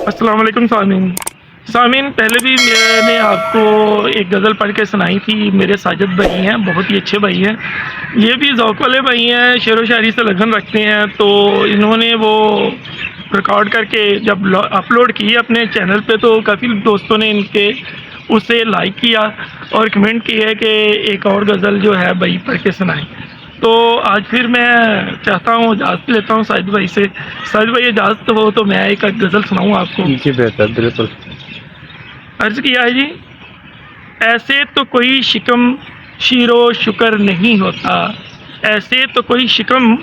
السلام علیکم سامعین، پہلے بھی میں نے آپ کو ایک غزل پڑھ کے سنائی تھی. میرے ساجد بھائی ہیں، بہت ہی اچھے بھائی ہیں. یہ بھی ذوق والے بھائی ہیں، شعر و شاعری سے لگن رکھتے ہیں. تو انہوں نے وہ ریکارڈ کر کے جب اپلوڈ کی اپنے چینل پہ تو کافی دوستوں نے ان کے اسے لائک کیا اور کمنٹ کیا کہ ایک اور غزل جو ہے بھائی پڑھ کے سنائیں. تو آج پھر میں چاہتا ہوں اجازت لیتا ہوں ساجد بھائی سے. ساجد بھائی اجازت ہو تو میں ایک غزل سناؤں آپ کو. جی بہتر، بالکل. عرض کیا ہے جی: ایسے تو کوئی شکم شیر و شکر نہیں ہوتا، ایسے تو کوئی شکم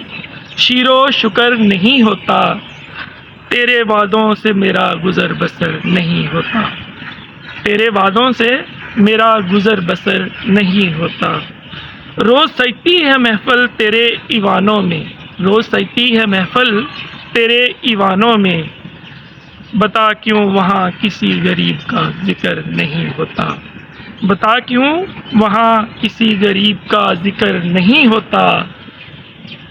شیر و شکر نہیں ہوتا، تیرے وعدوں سے میرا گزر بسر نہیں ہوتا، تیرے وعدوں سے میرا گزر بسر نہیں ہوتا. روز سجتی ہے محفل تیرے ایوانوں میں، روز سجتی ہے محفل تیرے ایوانوں میں، بتا کیوں وہاں کسی غریب کا ذکر نہیں ہوتا، بتا کیوں وہاں کسی غریب کا ذکر نہیں ہوتا.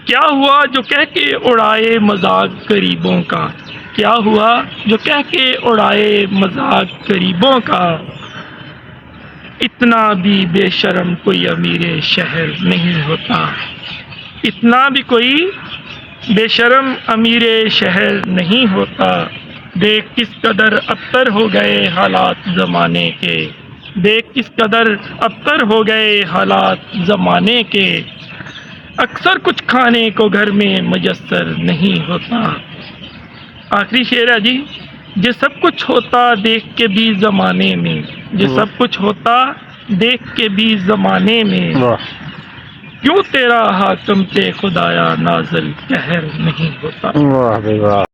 کیا ہوا جو کہہ کے اڑائے مذاق غریبوں کا، کیا ہوا جو کہہ کے اڑائے مذاق غریبوں کا، اتنا بھی بے شرم کوئی امیر شہر نہیں ہوتا، اتنا بھی کوئی بے شرم امیر شہر نہیں ہوتا. دیکھ کس قدر ابتر ہو گئے حالات زمانے کے، دیکھ کس قدر ابتر ہو گئے حالات زمانے کے، اکثر کچھ کھانے کو گھر میں میسر نہیں ہوتا. آخری شعر ہے جی: یہ سب کچھ ہوتا دیکھ کے بھی زمانے میں، یہ سب کچھ ہوتا دیکھ کے بھی زمانے میں، واہ. کیوں تیرا حاکم پہ خدایا نازل قہر نہیں ہوتا. واہ بھائی واہ.